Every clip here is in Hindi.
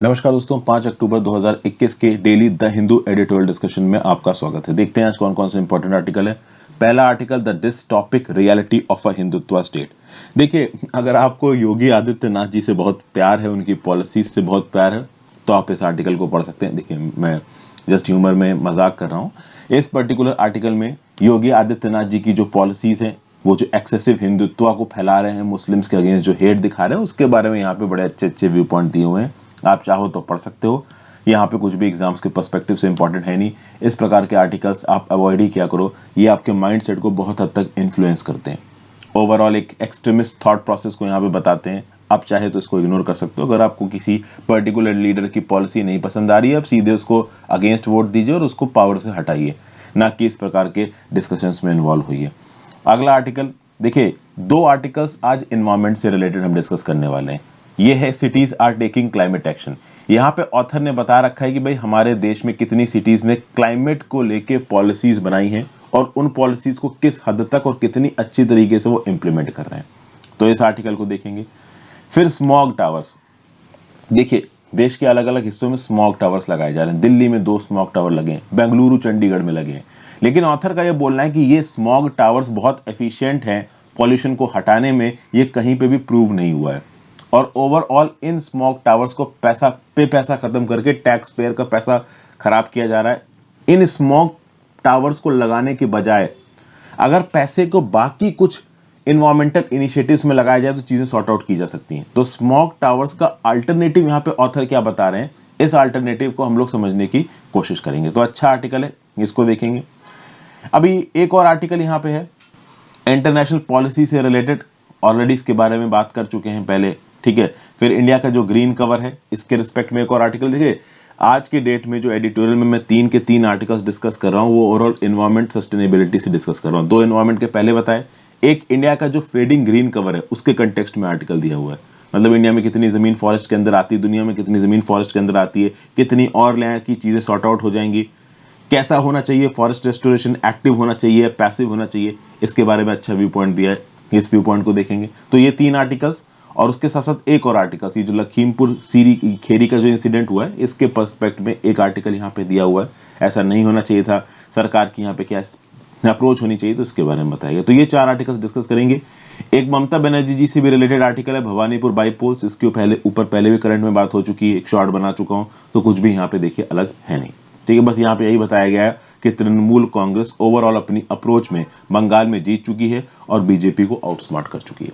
नमस्कार दोस्तों, 5 अक्टूबर 2021 के daily the Hindu editorial discussion में आपका स्वागत है। देखते हैं आज कौन कौन से इंपॉर्टेंट आर्टिकल है। पहला article, the dystopic reality of a Hindutva state. देखिए, अगर आपको योगी आदित्यनाथ जी से बहुत प्यार है, उनकी पॉलिसीज से बहुत प्यार है, तो आप इस आर्टिकल को पढ़ सकते हैं। देखिए, मैं जस्ट ह्यूमर में मजाक कर रहा हूँ। इस पर्टिकुलर आर्टिकल में योगी आदित्यनाथ जी की जो पॉलिसीज हैं, वो जो एक्सेसिव हिंदुत्व को फैला रहे हैं, मुस्लिम्स के अगेंस्ट जो हेट दिखा रहे हैं, उसके बारे में यहाँ पे बड़े अच्छे अच्छे व्यू पॉइंट दिए हुए हैं। आप चाहो तो पढ़ सकते हो। यहाँ पे कुछ भी एग्जाम्स के पर्सपेक्टिव से इंपॉर्टेंट है नहीं। इस प्रकार के आर्टिकल्स आप अवॉइड ही किया करो, ये आपके माइंड सेट को बहुत हद तक इन्फ्लुएंस करते हैं। ओवरऑल एक एक्सट्रीमिस्ट थॉट प्रोसेस को यहाँ पे बताते हैं। आप चाहे तो इसको इग्नोर कर सकते हो। अगर आपको किसी पर्टिकुलर लीडर की पॉलिसी नहीं पसंद आ रही है, आप सीधे उसको अगेंस्ट वोट दीजिए और उसको पावर से हटाइए, ना कि इस प्रकार के डिस्कशंस में इन्वॉल्व होइए। अगला आर्टिकल देखिए, दो आर्टिकल्स आज इन्वायरमेंट से रिलेटेड हम डिस्कस करने वाले हैं। ये है cities are taking climate action. यहाँ पे ऑथर ने बता रखा है कि भाई हमारे देश में कितनी सिटीज ने क्लाइमेट को लेके पॉलिसीज बनाई हैं और उन पॉलिसीज को किस हद तक और कितनी अच्छी तरीके से वो इंप्लीमेंट कर रहे हैं। तो इस आर्टिकल को देखेंगे। फिर स्मॉग टावर्स। देखिए, देश के अलग अलग हिस्सों में स्मॉग टावर्स लगाए जा रहे हैं। दिल्ली में 2 स्मॉग टावर लगे हैं, बेंगलुरु चंडीगढ़ में लगे हैं। लेकिन ऑथर का ये बोलना है कि ये स्मॉग टावर्स बहुत एफिशिएंट हैं पॉल्यूशन को हटाने में, ये कहीं पे भी प्रूव नहीं हुआ है। और ओवरऑल इन स्मॉग टावर्स को पैसा खत्म करके टैक्स पेयर का पैसा खराब किया जा रहा है। इन स्मॉग टावर्स को लगाने के बजाय अगर पैसे को बाकी कुछ इन्वायरमेंटल इनिशिएटिव्स में लगाया जाए तो चीजें सॉर्ट आउट की जा सकती हैं। तो स्मॉग टावर्स का अल्टरनेटिव यहाँ पे ऑथर क्या बता रहे हैं, इस अल्टरनेटिव को हम लोग समझने की कोशिश करेंगे। तो अच्छा आर्टिकल है, इसको देखेंगे। अभी एक और आर्टिकल यहाँ पे है इंटरनेशनल पॉलिसी से रिलेटेड। ऑलरेडी इसके बारे में बात कर चुके हैं पहले, ठीक है। फिर इंडिया का जो ग्रीन कवर है, इसके रिस्पेक्ट में एक और आर्टिकल देखिए। आज के डेट में जो एडिटोरियल में मैं 3 के 3 आर्टिकल्स डिस्कस कर रहा हूँ, वो ओवरऑल इन्वायरमेंट सस्टेनेबिलिटी से डिस्कस कर रहा हूँ। 2 इन्वायरमेंट के पहले बताए, एक इंडिया का जो फेडिंग ग्रीन कवर है उसके कंटेक्स्ट में आर्टिकल दिया हुआ है। मतलब इंडिया में कितनी जमीन फॉरेस्ट के अंदर आती है, दुनिया में कितनी जमीन फॉरेस्ट के अंदर आती है, कितनी और लैंड की चीजें सॉर्ट आउट हो जाएंगी, कैसा होना चाहिए फॉरेस्ट रेस्टोरेशन, एक्टिव होना चाहिए, पैसिव होना चाहिए, इसके बारे में अच्छा व्यू पॉइंट दिया है। इस व्यू पॉइंट को देखेंगे। तो ये 3 आर्टिकल्स और उसके साथ साथ एक और आर्टिकल, ये जो लखीमपुर सीरी खेरी का जो इंसिडेंट हुआ है, इसके पर्सपेक्ट में एक आर्टिकल यहाँ पे दिया हुआ है। ऐसा नहीं होना चाहिए था, सरकार की यहाँ पे क्या अप्रोच होनी चाहिए, तो इसके बारे में बताएगा। तो ये 4 आर्टिकल्स डिस्कस करेंगे। एक ममता बनर्जी जी से भी रिलेटेड आर्टिकल है, भवानीपुर बाईपोल्स। इसके ऊपर पहले भी करंट में बात हो चुकी है, एक शॉर्ट बना चुका हूँ, तो कुछ भी यहाँ पे देखिए अलग है नहीं, ठीक है। बस यहाँ पे यही बताया गया है कि तृणमूल कांग्रेस ओवरऑल अपनी अप्रोच में बंगाल में जीत चुकी है और बीजेपी को आउटस्मार्ट कर चुकी है,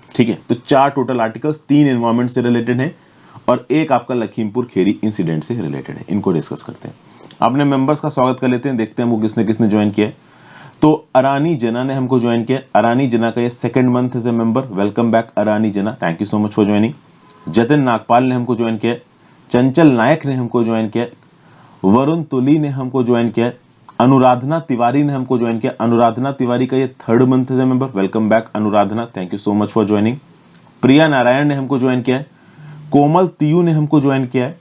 ठीक है। तो 4 टोटल आर्टिकल्स, 3 एनवायरमेंट से रिलेटेड है और एक आपका लखीमपुर खेरी इंसिडेंट से रिलेटेड है। इनको डिस्कस करते हैं। अपने मेंबर्स का स्वागत कर लेते हैं, देखते हैं वो किसने किसने ज्वाइन किया है। तो अरानी जना ने हमको ज्वाइन किया। अरानी जना का ये second month as a member. Welcome back Arani Jana, thank you so much for joining. Jatin Nagpal ने हमको ज्वाइन किया। चंचल नायक ने हमको ज्वाइन किया। वरुण तुली ने हमको ज्वाइन किया। अनुराधना तिवारी ने हमको ज्वाइन किया। अनुराधना तिवारी का ये third month as a member. Welcome back Anuradhana, thank you so much for joining. Priya Narayan ने हमको ज्वाइन किया है। कोमल तियू ने हमको ज्वाइन किया है।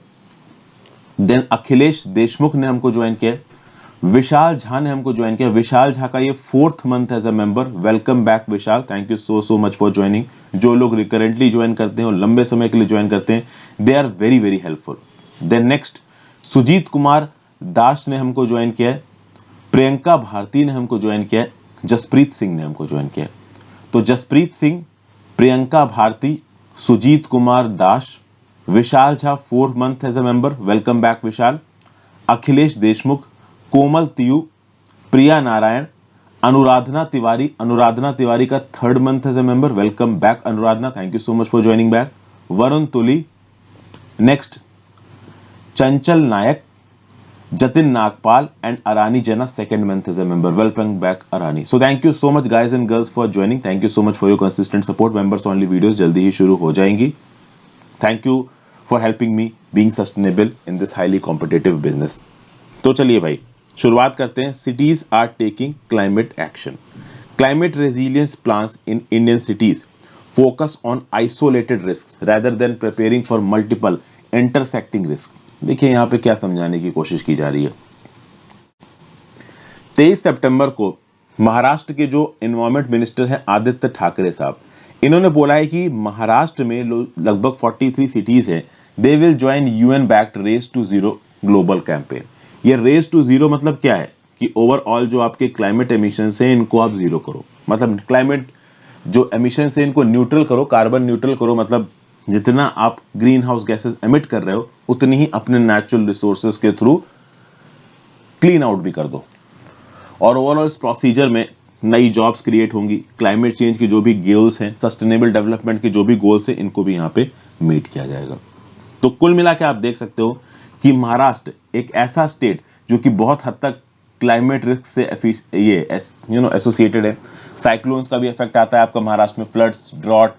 देन अखिलेश देशमुख ने हमको ज्वाइन किया है। विशाल झा ने हमको ज्वाइन किया। विशाल झा का ये 4th month as a member. Welcome back Vishal, thank you so much for joining. जो लोग रिकरेंटली ज्वाइन करते हैं और लंबे समय के लिए ज्वाइन करते हैं, they are very very helpful. Then next, Sujit Kumar Das ने हमको ज्वाइन किया है। प्रियंका भारती ने हमको ज्वाइन किया है। जसप्रीत सिंह ने हमको ज्वाइन किया है। तो Jaspreet Singh, Priyanka Bharti, Sujit Kumar Das, Vishal Jha 4th month as a member. Welcome back Vishal. Akhilesh Deshmukh, Komal Tiyu, Priya Narayan, Anuradhana Tiwari का 3rd month as a member. Welcome back Anuradhana, thank you so much for joining back. Varun Tuli, next Chanchal Nayak, Jatin Nagpal and Arani Jana 2nd month as a member. Welcome back Arani. So thank you so much guys and girls for joining, thank you so much for your consistent support. Members only videos जल्दी ही शुरू हो जाएंगी। Thank you for helping me being sustainable in this highly competitive business. तो चलिए भाई, शुरुआत करते हैं। Cities are taking climate action. Climate resilience plans in Indian cities focus on isolated risks rather than preparing for multiple intersecting risk। देखिए यहाँ पे क्या समझाने की कोशिश की जा रही है। 23 सितंबर को महाराष्ट्र के जो एनवायरमेंट मिनिस्टर हैं आदित्य ठाकरे साहब, इन्होंने बोला है कि महाराष्ट्र में लगभग 43 सिटीज हैं they will join UN backed race to zero global campaign. ये रेस टू जीरो मतलब क्या है कि ओवरऑल जो आपके क्लाइमेट एमिशन है इनको आप जीरो करो, मतलब क्लाइमेट जो एमिशन है इनको न्यूट्रल करो, कार्बन न्यूट्रल करो, मतलब जितना आप ग्रीन हाउस गैसेस एमिट कर रहे हो उतनी ही अपने नेचुरल रिसोर्सेज के थ्रू क्लीन आउट भी कर दो। और ओवरऑल इस प्रोसीजर में नई जॉब्स क्रिएट होंगी, क्लाइमेट चेंज की जो भी गोल्स हैं, सस्टेनेबल डेवलपमेंट के जो भी गोल्स हैं, इनको भी यहाँ पे मीट किया जाएगा। तो कुल मिला के आप देख सकते हो कि महाराष्ट्र एक ऐसा स्टेट जो कि बहुत हद तक क्लाइमेट रिस्क से ये एसोसिएटेड है। साइक्लोन्स का भी इफेक्ट आता है आपका महाराष्ट्र में, फ्लड्स, ड्रॉट,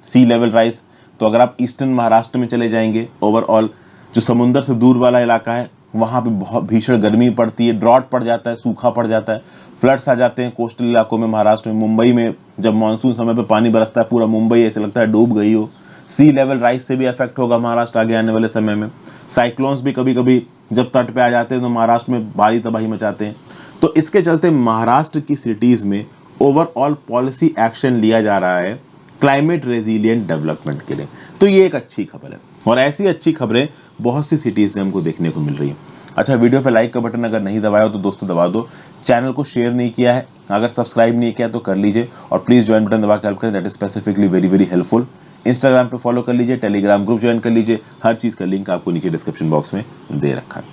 सी लेवल राइज। तो अगर आप ईस्टर्न महाराष्ट्र में चले जाएंगे, ओवरऑल जो समुंदर से दूर वाला इलाका है वहाँ पे बहुत भीषण गर्मी पड़ती है, ड्रॉट पड़ जाता है, सूखा पड़ जाता है, फ्लड्स आ जाते हैं कोस्टल इलाकों में। महाराष्ट्र में, मुंबई में जब मानसून समय पे पानी बरसता है पूरा मुंबई ऐसे लगता है डूब गई हो। सी लेवल राइज से भी इफेक्ट होगा महाराष्ट्र आगे आने वाले समय में। साइक्लोन्स भी कभी कभी जब तट पे आ जाते हैं तो महाराष्ट्र में भारी तबाही मचाते हैं। तो इसके चलते महाराष्ट्र की सिटीज में ओवरऑल पॉलिसी एक्शन लिया जा रहा है क्लाइमेट रेजिलिएंट डेवलपमेंट के लिए। तो ये एक अच्छी खबर है और ऐसी अच्छी खबरें बहुत सी सिटीज में हमको देखने को मिल रही है। अच्छा, वीडियो पे लाइक का बटन अगर नहीं दबाया हो तो दोस्तों दबा दो, चैनल को शेयर नहीं किया है, अगर सब्सक्राइब नहीं किया तो कर लीजिए और प्लीज ज्वाइन बटन दबा के हेल्प करें, that is specifically very very helpful. Instagram पे फॉलो कर लीजिए, टेलीग्राम ग्रुप ज्वाइन कर लीजिए, हर चीज का लिंक आपको नीचे डिस्क्रिप्शन बॉक्स में दे रखा है।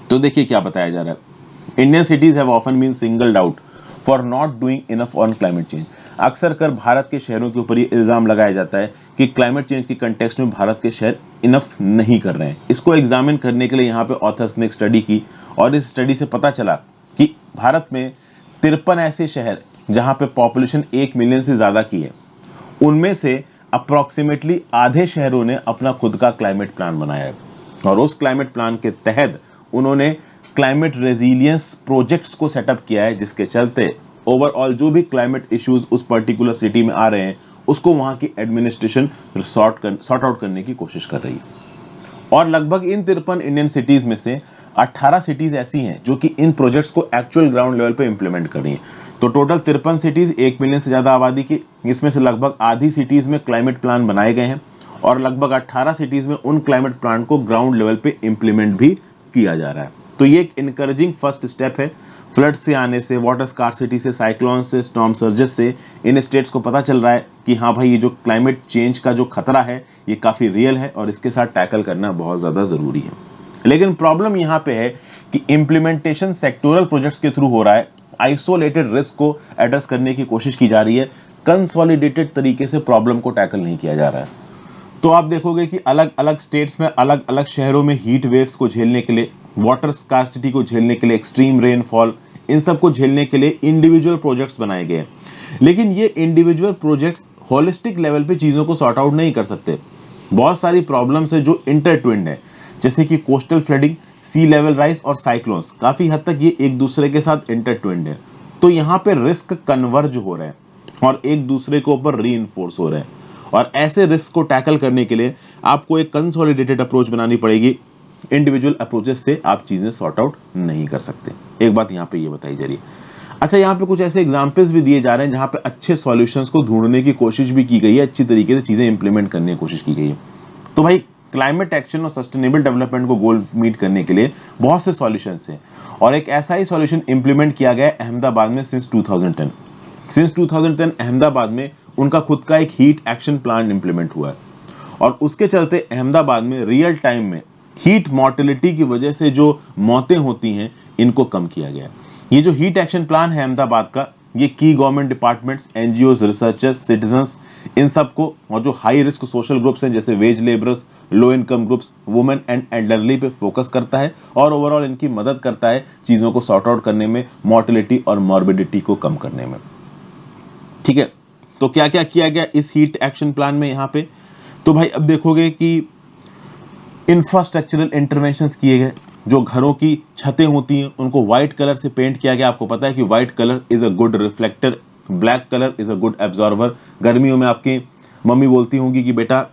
तो देखिए क्या बताया जा रहा है, Indian cities have often been singled out for not doing enough on climate change. अक्सर कर भारत के शहरों के ऊपर ये इल्जाम लगाया जाता है कि क्लाइमेट चेंज के कंटेक्स्ट में भारत के शहर इनफ नहीं कर रहे हैं। इसको एग्जामिन करने के लिए यहाँ पे ऑथर्स ने एक स्टडी की और इस स्टडी से पता चला कि भारत में 53 ऐसे शहर जहाँ पे पॉपुलेशन 1 मिलियन से ज्यादा की है, उनमें से अप्रोक्सीमेटली आधे शहरों ने अपना खुद का क्लाइमेट प्लान बनाया है और उस क्लाइमेट प्लान के तहत उन्होंने क्लाइमेट रेजिलियंस प्रोजेक्ट्स को सेटअप किया है, जिसके चलते ओवरऑल जो भी क्लाइमेट इश्यूज उस पर्टिकुलर सिटी में आ रहे हैं उसको वहां की एडमिनिस्ट्रेशन सॉर्ट आउट करने की कोशिश कर रही है। और लगभग इन 53 इंडियन सिटीज में से 18 सिटीज ऐसी हैं जो कि इन प्रोजेक्ट्स को एक्चुअल ग्राउंड लेवल पे इंप्लीमेंट कर रही हैं। तो टोटल 53 सिटीज 1 मिलियन से ज्यादा आबादी की, इसमें से लगभग आधी सिटीज में क्लाइमेट प्लान बनाए गए हैं और लगभग 18 सिटीज में उन क्लाइमेट प्लान को ग्राउंड लेवल पे इंप्लीमेंट भी किया जा रहा है। तो ये एक इनकरेजिंग फर्स्ट स्टेप है। फ्लड से आने से, वाटर स्कार्सिटी से, साइक्लोन से, स्टॉर्म सर्जेस से इन स्टेट्स को पता चल रहा है कि हाँ भाई, ये जो क्लाइमेट चेंज का जो खतरा है ये काफ़ी रियल है और इसके साथ टैकल करना बहुत ज़्यादा ज़रूरी है। लेकिन प्रॉब्लम यहाँ पे है कि इम्प्लीमेंटेशन सेक्टोरल प्रोजेक्ट्स के थ्रू हो रहा है, आइसोलेटेड रिस्क को एड्रेस करने की कोशिश की जा रही है, कंसोलिडेटेड तरीके से प्रॉब्लम को टैकल नहीं किया जा रहा है। तो आप देखोगे कि अलग अलग स्टेट्स में, अलग अलग शहरों में हीट वेव्स को झेलने के लिए, वाटर स्कार्सिटी को झेलने के लिए, एक्सट्रीम रेनफॉल, इन सब को झेलने के लिए इंडिविजुअल प्रोजेक्ट्स बनाए गए हैं। लेकिन ये इंडिविजुअल प्रोजेक्ट्स होलिस्टिक लेवल पे चीज़ों को सॉर्ट आउट नहीं कर सकते। बहुत सारी प्रॉब्लम्स है जो इंटरट्विन्ड है, जैसे कि कोस्टल फ्लडिंग, सी लेवल राइज और साइक्लोन्स, काफ़ी हद तक ये एक दूसरे के साथ इंटरट्विन्ड है। तो यहाँ पे रिस्क कन्वर्ज हो रहे हैं और एक दूसरे के ऊपर री हो रहे हैं और ऐसे रिस्क को टैकल करने के लिए आपको एक कंसोलिडेटेड अप्रोच बनानी पड़ेगी। इंडिविजुअल अप्रोचेस से आप चीजें सॉर्ट आउट नहीं कर सकते। एक बात यहाँ पे ये बताई जा रही है। अच्छा, यहाँ पे कुछ ऐसे एग्जांपल्स भी दिए जा रहे हैं जहाँ पे अच्छे सॉल्यूशंस को ढूंढने की कोशिश भी की गई है, अच्छी तरीके से चीजें इंप्लीमेंट करने की कोशिश की गई है। तो भाई, क्लाइमेट एक्शन और सस्टेनेबल डेवलपमेंट को गोल मीट करने के लिए बहुत से सॉल्यूशंस हैं और एक ऐसा ही सॉल्यूशन इंप्लीमेंट किया गया है अहमदाबाद में सिंस 2010 अहमदाबाद में उनका खुद का एक हीट एक्शन प्लान इंप्लीमेंट हुआ है और उसके चलते अहमदाबाद में रियल टाइम में हीट मॉर्टेलिटी की वजह से जो मौतें होती हैं इनको कम किया गया है। ये जो हीट एक्शन प्लान है अहमदाबाद का, ये की government departments, NGOs, researchers, citizens, इन सबको और जो हाई रिस्क सोशल ग्रुप्स हैं जैसे wage labourers, low income groups, women and elderly पे फोकस करता है और ओवरऑल इनकी मदद करता है चीज़ों को सॉर्ट आउट करने में, मॉर्टेलिटी और मॉर्बिडिटी को कम करने में। ठीक है, तो क्या क्या किया गया इस हीट एक्शन प्लान में यहाँ पे? तो भाई अब देखोगे कि इंफ्रास्ट्रक्चरल इंटरवेंशंस किए गए, जो घरों की छतें होती हैं उनको व्हाइट कलर से पेंट किया गया। आपको पता है कि white colour is a good reflector, black colour is a good absorber. गर्मियों में आपकी मम्मी बोलती होंगी कि बेटा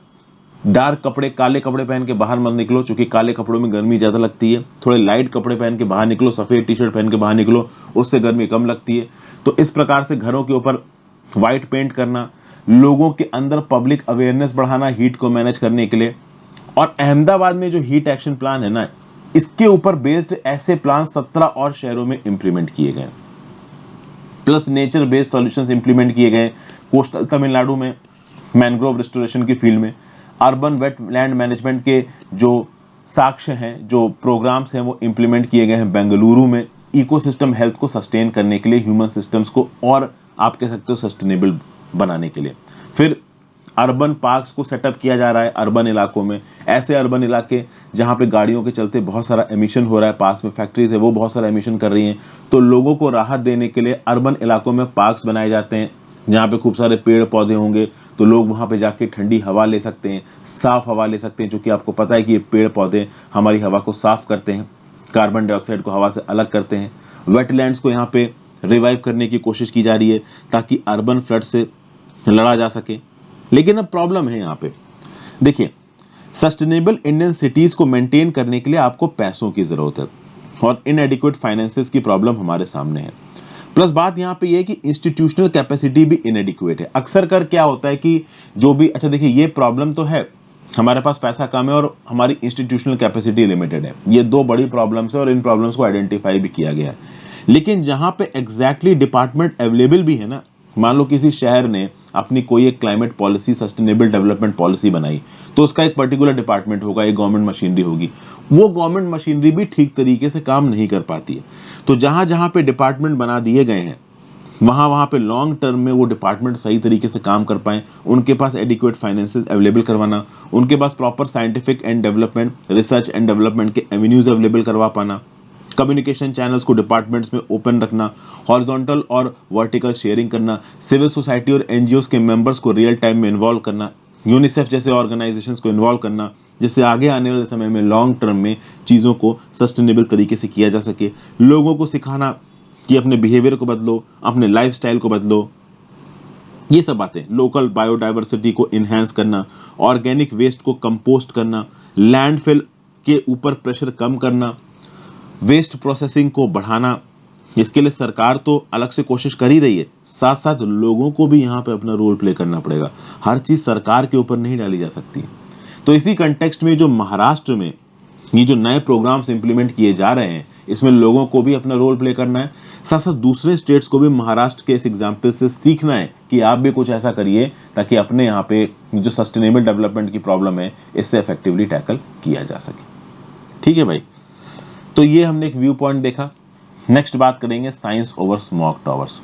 डार्क कपड़े, काले कपड़े पहन के बाहर मत निकलो क्योंकि काले कपड़ों में गर्मी ज़्यादा लगती है। थोड़े लाइट कपड़े पहन के बाहर निकलो, सफ़ेद टी शर्ट पहन के बाहर निकलो, उससे गर्मी कम लगती है। तो इस प्रकार से घरों के ऊपर व्हाइट पेंट करना, लोगों के अंदर पब्लिक अवेयरनेस बढ़ाना हीट को मैनेज करने के लिए, और अहमदाबाद में जो हीट एक्शन प्लान है ना, इसके ऊपर बेस्ड ऐसे प्लान 17 और शहरों में इंप्लीमेंट किए गए, plus nature based solutions implement किए गए कोस्टल तमिलनाडु में मैनग्रोव रिस्टोरेशन की फील्ड में, अर्बन वेटलैंड मैनेजमेंट के जो साक्ष्य हैं, जो प्रोग्राम्स हैं वो इंप्लीमेंट किए गए हैं बेंगलुरु में, इकोसिस्टम हेल्थ को सस्टेन करने के लिए, ह्यूमन सिस्टम्स को और आप कह सकते हो सस्टेनेबल बनाने के लिए। फिर अर्बन पार्क्स को सेटअप किया जा रहा है अर्बन इलाकों में, ऐसे अर्बन इलाके जहां पे गाड़ियों के चलते बहुत सारा एमिशन हो रहा है, पास में फैक्ट्रीज है वो बहुत सारा एमिशन कर रही हैं, तो लोगों को राहत देने के लिए अर्बन इलाकों में पार्क्स बनाए जाते हैं जहाँ पे खूब सारे पेड़ पौधे होंगे, तो लोग वहाँ पे जाके ठंडी हवा ले सकते हैं, साफ हवा ले सकते हैं, जो कि आपको पता है कि ये पेड़ पौधे हमारी हवा को साफ करते हैं, कार्बन डाइऑक्साइड को हवा से अलग करते हैं। वेटलैंड्स को यहाँ पे रिवाइव करने की कोशिश की जा रही है ताकि अर्बन फ्लड से लड़ा जा सके। लेकिन अब प्रॉब्लम है यहाँ पे, देखिए सस्टेनेबल इंडियन सिटीज को मेंटेन करने के लिए आपको पैसों की जरूरत है और इनएडिक्वेट फाइनेंसेस की प्रॉब्लम हमारे सामने है। प्लस बात यहाँ पे ये है कि इंस्टीट्यूशनल कैपेसिटी भी इनएडिक्वेट है। अक्सर कर क्या होता है कि जो भी, अच्छा देखिए ये प्रॉब्लम तो है, हमारे पास पैसा कम है और हमारी इंस्टीट्यूशनल कैपेसिटी लिमिटेड है, ये दो बड़ी प्रॉब्लम्स है और इन प्रॉब्लम्स को आइडेंटिफाई भी किया गया है। लेकिन जहाँ पे एग्जैक्टली डिपार्टमेंट अवेलेबल भी है ना, मान लो किसी शहर ने अपनी कोई एक climate policy, sustainable development policy बनाई, तो उसका एक पर्टिकुलर डिपार्टमेंट होगा, एक गवर्नमेंट मशीनरी होगी, वो गवर्नमेंट मशीनरी भी ठीक तरीके से काम नहीं कर पाती है। तो जहां जहां पे डिपार्टमेंट बना दिए गए हैं वहां वहां पे लॉन्ग टर्म में वो डिपार्टमेंट सही तरीके से काम कर पाए, उनके पास एडिक्वेट फाइनेंसेस अवेलेबल करवाना, उनके पास proper scientific and development, research and development के एवेन्यूज अवेलेबल करवा पाना, कम्युनिकेशन चैनल्स को डिपार्टमेंट्स में ओपन रखना, हॉरिजॉन्टल और वर्टिकल शेयरिंग करना, सिविल सोसाइटी और एनजीओस के मेंबर्स को रियल टाइम में इन्वॉल्व करना, यूनिसेफ जैसे ऑर्गेनाइजेशंस को इन्वॉल्व करना, जिससे आगे आने वाले समय में लॉन्ग टर्म में चीज़ों को सस्टेनेबल तरीके से किया जा सके, लोगों को सिखाना कि अपने बिहेवियर को बदलो, अपने लाइफस्टाइल को बदलो, ये सब बातें, लोकल बायोडाइवर्सिटी को इन्हेंस करना, ऑर्गेनिक वेस्ट को कंपोस्ट करना, लैंडफिल के ऊपर प्रेशर कम करना, वेस्ट प्रोसेसिंग को बढ़ाना। इसके लिए सरकार तो अलग से कोशिश कर ही रही है, साथ साथ लोगों को भी यहाँ पे अपना रोल प्ले करना पड़ेगा, हर चीज सरकार के ऊपर नहीं डाली जा सकती। तो इसी कंटेक्स्ट में जो महाराष्ट्र में ये जो नए प्रोग्राम्स इंप्लीमेंट किए जा रहे हैं, इसमें लोगों को भी अपना रोल प्ले करना है, साथ साथ दूसरे स्टेट्स को भी महाराष्ट्र के इस एग्जाम्पल से सीखना है कि आप भी कुछ ऐसा करिए ताकि अपने यहाँ पे जो सस्टेनेबल डेवलपमेंट की प्रॉब्लम है इससे इफेक्टिवली टैकल किया जा सके। ठीक है भाई, तो ये हमने एक व्यू पॉइंट देखा। नेक्स्ट बात करेंगे science over smog towers.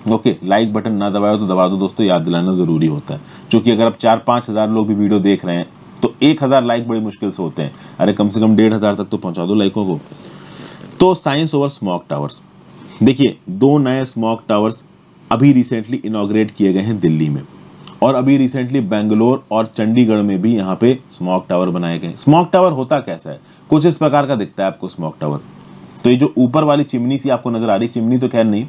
Okay, like button ना दबाओ तो दबा दो दोस्तों, याद दिलाना जरूरी होता है, क्योंकि अगर आप 4-5 हज़ार लोग भी वीडियो देख रहे हैं तो 1000 लाइक बड़ी मुश्किल से होते हैं, अरे कम से कम 1500 तक तो पहुंचा दो लाइकों को। तो साइंस ओवर स्मॉग टावर्स, देखिए 2 नए स्मॉग टावर्स अभी रिसेंटली इनॉग्रेट किए गए हैं दिल्ली में, और अभी रिसेंटली बेंगलोर और चंडीगढ़ में भी यहाँ पे स्मॉग टावर बनाए गए। स्मॉग टावर होता कैसा है, कुछ इस प्रकार का दिखता है आपको स्मॉग टावर। तो ये जो ऊपर वाली चिमनी सी आपको नजर आ रही, चिमनी तो खैर नहीं,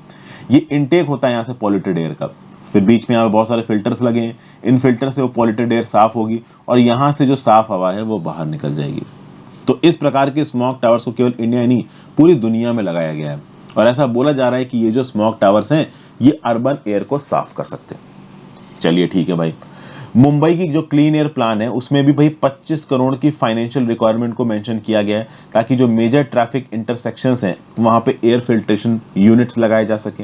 ये इनटेक होता है यहाँ से पॉल्यूटेड एयर का, फिर बीच में यहाँ पे बहुत सारे फिल्टर्स लगे हैं, इन फिल्टर से वो पॉल्यूटेड एयर साफ होगी और यहाँ से जो साफ हवा है वो बाहर निकल जाएगी। तो इस प्रकार के स्मॉग टावर्स को केवल इंडिया ही नहीं पूरी दुनिया में लगाया गया है, और ऐसा बोला जा रहा है कि ये जो स्मॉग टावर्स हैं ये अर्बन एयर को साफ कर सकते हैं। चलिए ठीक है भाई, मुंबई की जो क्लीन एयर प्लान है उसमें भी भाई 25 करोड़ की फाइनेंशियल रिक्वायरमेंट को मेंशन किया गया है ताकि जो मेजर ट्रैफिक इंटरसेक्शंस हैं वहां पे एयर फिल्ट्रेशन यूनिट्स लगाए जा सके।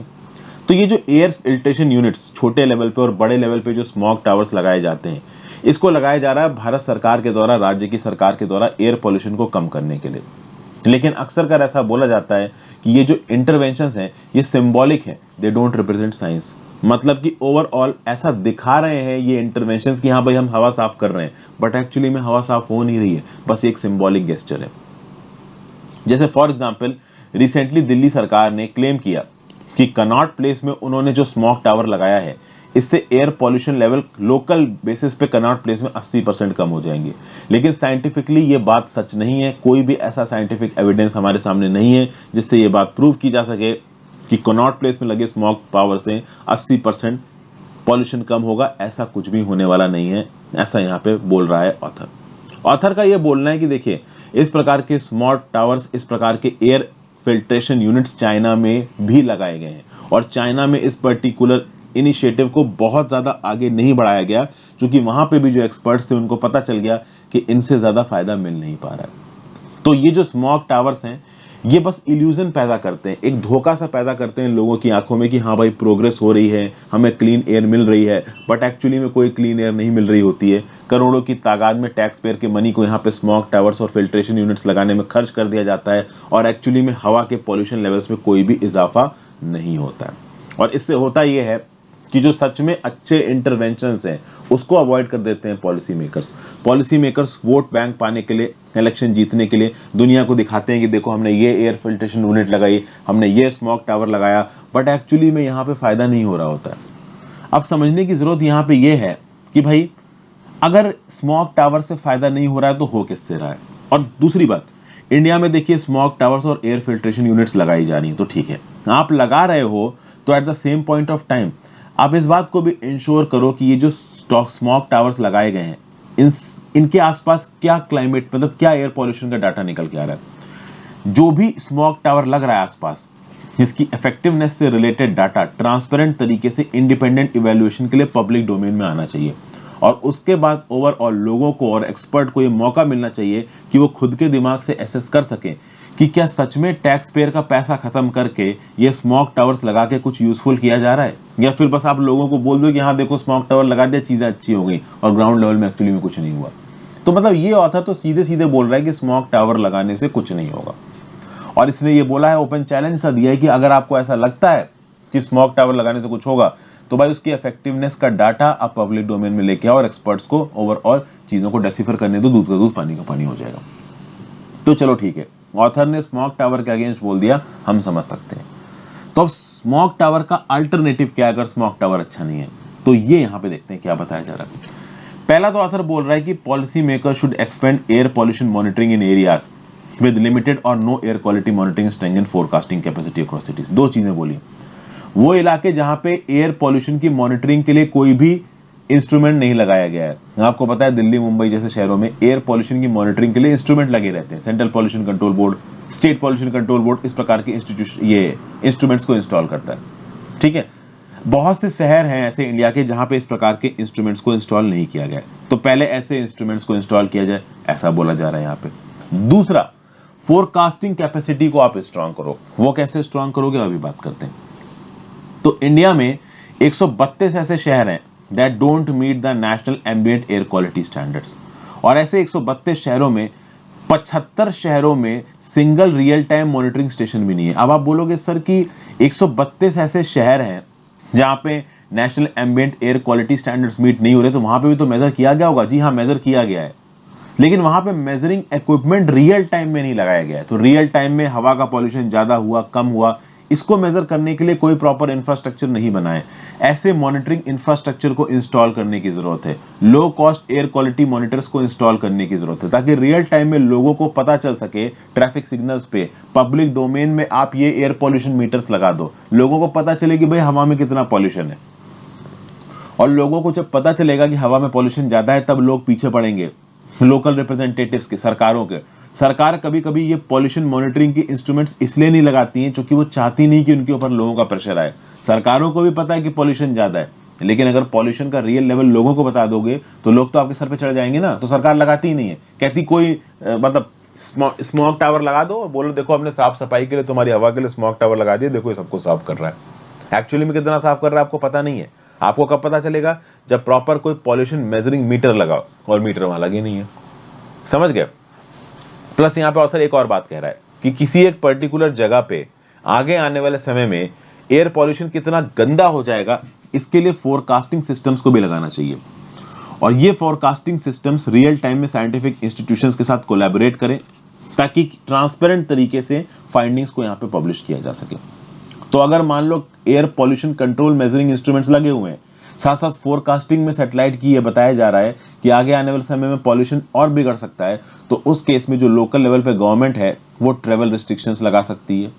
तो ये जो एयर फिल्ट्रेशन यूनिट्स छोटे लेवल पे और बड़े लेवल पे जो स्मॉग टावर्स लगाए जाते हैं, इसको लगाया जा रहा है भारत सरकार के द्वारा, राज्य की सरकार के द्वारा एयर पोल्यूशन को कम करने के लिए। लेकिन अक्सर कर ऐसा बोला जाता है कि ये जो इंटरवेंशंस हैं ये सिंबॉलिक हैं, दे डोंट रिप्रेजेंट साइंस। मतलब कि ओवरऑल ऐसा दिखा रहे हैं ये इंटरवेंशंस कि हाँ भाई हम हवा साफ कर रहे हैं, बट एक्चुअली में हवा साफ हो नहीं रही है, बस एक सिंबॉलिक गेस्चर है। जैसे फॉर एग्जांपल रिसेंटली दिल्ली सरकार ने क्लेम किया कि कनॉट प्लेस में उन्होंने जो स्मॉग टावर लगाया है इससे air pollution level local basis पे कनॉट प्लेस में 80% कम हो जाएंगे। लेकिन साइंटिफिकली ये बात सच नहीं है, कोई भी ऐसा साइंटिफिक एविडेंस हमारे सामने नहीं है जिससे ये बात प्रूव की जा सके कि कनॉट प्लेस में लगे स्मॉग पावर से 80% पॉल्यूशन कम होगा। ऐसा कुछ भी होने वाला नहीं है, ऐसा यहाँ पे बोल रहा है ऑथर का ये बोलना है कि देखिए इस प्रकार के स्मॉग टावर्स, इस प्रकार के एयर फिल्ट्रेशन यूनिट्स चाइना में भी लगाए गए हैं, और चाइना में इस पर्टिकुलर इनिशिएटिव को बहुत ज़्यादा आगे नहीं बढ़ाया गया, क्योंकि वहाँ पे भी जो एक्सपर्ट्स थे उनको पता चल गया कि इनसे ज़्यादा फायदा मिल नहीं पा रहा है। तो ये जो स्मॉग टावर्स हैं ये बस इल्यूजन पैदा करते हैं, एक धोखा सा पैदा करते हैं लोगों की आंखों में कि हाँ भाई प्रोग्रेस हो रही है, हमें क्लीन एयर मिल रही है, बट एक्चुअली में कोई क्लीन एयर नहीं मिल रही होती है। करोड़ों की तादाद में टैक्स पेयर के मनी को यहाँ पे स्मॉग टावर्स और फिल्ट्रेशन यूनिट्स लगाने में खर्च कर दिया जाता है, और एक्चुअली में हवा के पॉल्यूशन लेवल्स में कोई भी इजाफा नहीं होता है। और इससे होता यह है कि जो सच में अच्छे इंटरवेंशंस हैं उसको अवॉइड कर देते हैं policy makers. Policy makers vote bank पाने के लिए, इलेक्शन जीतने के लिए दुनिया को दिखाते हैं कि देखो हमने ये एयर फिल्ट्रेशन यूनिट लगाई, हमने ये स्मॉग टावर लगाया, बट एक्चुअली में यहाँ पे फायदा नहीं हो रहा होता है। अब समझने की जरूरत यहाँ पे ये है कि भाई अगर स्मॉग टावर से फायदा नहीं हो रहा है तो हो किससे रहा है। और दूसरी बात, इंडिया में देखिए स्मॉग टावर्स और एयर फिल्ट्रेशन यूनिट्स लगाई जा रही हैं, तो ठीक है आप लगा रहे हो, तो at the same point of time आप इस बात को भी इंश्योर करो कि ये जो स्मॉग टावर्स लगाए गए हैं इनके आसपास क्या क्लाइमेट, मतलब क्या एयर पॉल्यूशन का डाटा निकल के आ रहा है। जो भी स्मॉग टावर लग रहा है आसपास, इसकी इफेक्टिवनेस से रिलेटेड डाटा ट्रांसपेरेंट तरीके से इंडिपेंडेंट इवैल्यूएशन के लिए पब्लिक डोमेन में आना चाहिए, और उसके बाद ओवरऑल लोगों को और एक्सपर्ट को ये मौका मिलना चाहिए कि वो खुद के दिमाग से एसेस कर सकें कि क्या सच में टैक्स पेयर का पैसा खत्म करके ये स्मॉग टावर्स लगा के कुछ यूजफुल किया जा रहा है, या फिर बस आप लोगों को बोल दो कि हाँ देखो स्मॉग टावर लगा दिया, चीजें अच्छी हो गई, और ग्राउंड लेवल में एक्चुअली में कुछ नहीं हुआ। तो मतलब ये ऑथर तो सीधे सीधे बोल रहा है कि स्मॉग टावर लगाने से कुछ नहीं होगा, और इसने ये बोला है, ओपन चैलेंज सा दिया है कि अगर आपको ऐसा लगता है कि स्मॉग टावर लगाने से कुछ होगा तो भाई उसकी इफेक्टिवनेस का डाटा आप पब्लिक डोमेन में लेके आओ और एक्सपर्ट्स को ओवरऑल चीजों को डेसिफर करने दो, दूध का दूध पानी का पानी हो जाएगा। तो चलो ठीक है, ऑथर ने स्मॉग टावर के अगेंस्ट बोल दिया, हम समझ सकते हैं। तो अब स्मॉग टावर का अल्टरनेटिव क्या है अगर स्मॉग टावर अच्छा नहीं है, तो ये यहां पे देखते हैं क्या बताया जा रहा है। पहला तो ऑथर बोल रहा है कि policy maker should expand air pollution monitoring in areas with limited और no air quality monitoring strength forecasting capacity across cities. दो चीजें बोली, वो इलाके जहां पे एयर पॉल्यूशन की मॉनिटरिंग के लिए कोई भी इंस्ट्रूमेंट नहीं लगाया गया है। आपको पता है दिल्ली मुंबई जैसे शहरों में एयर पॉल्यूशन की मॉनिटरिंग के लिए इंस्ट्रूमेंट लगे रहते हैं, central pollution control board, state pollution control board इस प्रकार के इंस्टीट्यूशन ये इंस्ट्रूमेंट्स को इंस्टॉल करता है। ठीक है, बहुत से शहर हैं ऐसे इंडिया के जहां पे इस प्रकार के इंस्ट्रूमेंट्स को इंस्टॉल नहीं किया गया, तो पहले ऐसे इंस्ट्रूमेंट्स को इंस्टॉल किया जाए, ऐसा बोला जा रहा है यहाँ पे। दूसरा, फोरकास्टिंग कैपेसिटी को आप स्ट्रांग करो। वो कैसे स्ट्रांग करोगे अभी बात करते हैं। तो इंडिया में 132 ऐसे शहर हैं that don't meet the national ambient air quality standards, और ऐसे 132 शहरों में 75 शहरों में single real time monitoring station भी नहीं है। अब आप बोलोगे सर कि 132 ऐसे शहर हैं जहां पे national ambient air quality standards meet नहीं हो रहे, तो वहां पे भी तो मेजर किया गया होगा। जी हाँ, मेजर किया गया है, लेकिन वहां पे मेजरिंग इक्विपमेंट रियल टाइम में नहीं लगाया गया है। तो रियल टाइम में हवा का पॉल्यूशन ज्यादा हुआ कम हुआ, इसको मेजर करने के लिए कोई प्रॉपर इंफ्रास्ट्रक्चर नहीं बना है। ऐसे मॉनिटरिंग इंफ्रास्ट्रक्चर को इंस्टॉल करने की जरूरत है, low cost air quality monitors को इंस्टॉल करने की जरूरत है, ताकि रियल टाइम में लोगों को पता चल सके। ट्रैफिक सिग्नल्स पे पब्लिक डोमेन में आप ये एयर पॉल्यूशन मीटर्स लगा दो, लोगों को पता चले कि भाई हवा में कितना पॉल्यूशन है, और लोगों को जब पता चलेगा कि हवा में पॉल्यूशन ज्यादा है तब लोग पीछे पड़ेंगे लोकल रिप्रेजेंटेटिव्स के, सरकारों के। सरकार कभी कभी ये पॉल्यूशन मॉनिटरिंग की इंस्ट्रूमेंट्स इसलिए नहीं लगाती हैं क्योंकि वो चाहती नहीं कि उनके ऊपर लोगों का प्रेशर आए। सरकारों को भी पता है कि पॉल्यूशन ज्यादा है, लेकिन अगर पॉल्यूशन का रियल लेवल लोगों को बता दोगे तो लोग तो आपके सर पे चढ़ जाएंगे ना। तो सरकार लगाती ही नहीं है, कहती कोई मतलब स्मॉग टावर लगा दो और बोलो देखो हमने साफ सफाई के लिए तुम्हारी हवा के लिए स्मॉग टावर लगा दिया, देखो ये सबको साफ कर रहा है। एक्चुअली में कितना साफ कर रहा है आपको पता नहीं है। आपको कब पता चलेगा? जब प्रॉपर कोई पॉल्यूशन मेजरिंग मीटर लगाओ, और मीटर वहां लगे नहीं है। समझ गए? प्लस यहां पे ऑथर एक और बात कह रहा है कि किसी एक पर्टिकुलर जगह पे आगे आने वाले समय में एयर पॉल्यूशन कितना गंदा हो जाएगा, इसके लिए फोरकास्टिंग सिस्टम्स को भी लगाना चाहिए। और ये फोरकास्टिंग सिस्टम्स रियल टाइम में साइंटिफिक इंस्टीट्यूशंस के साथ कोलैबोरेट करें, ताकि ट्रांसपेरेंट तरीके से फाइंडिंग्स को यहां पे पब्लिश किया जा सके। तो अगर मान लो air pollution control measuring instruments लगे हुए हैं, साथ साथ फोरकास्टिंग में सैटेलाइट की ये बताया जा रहा है कि आगे आने वाले समय में पॉल्यूशन और बिगड़ सकता है, तो उस केस में जो लोकल लेवल पे गवर्नमेंट है वो ट्रेवल रिस्ट्रिक्शंस लगा सकती है।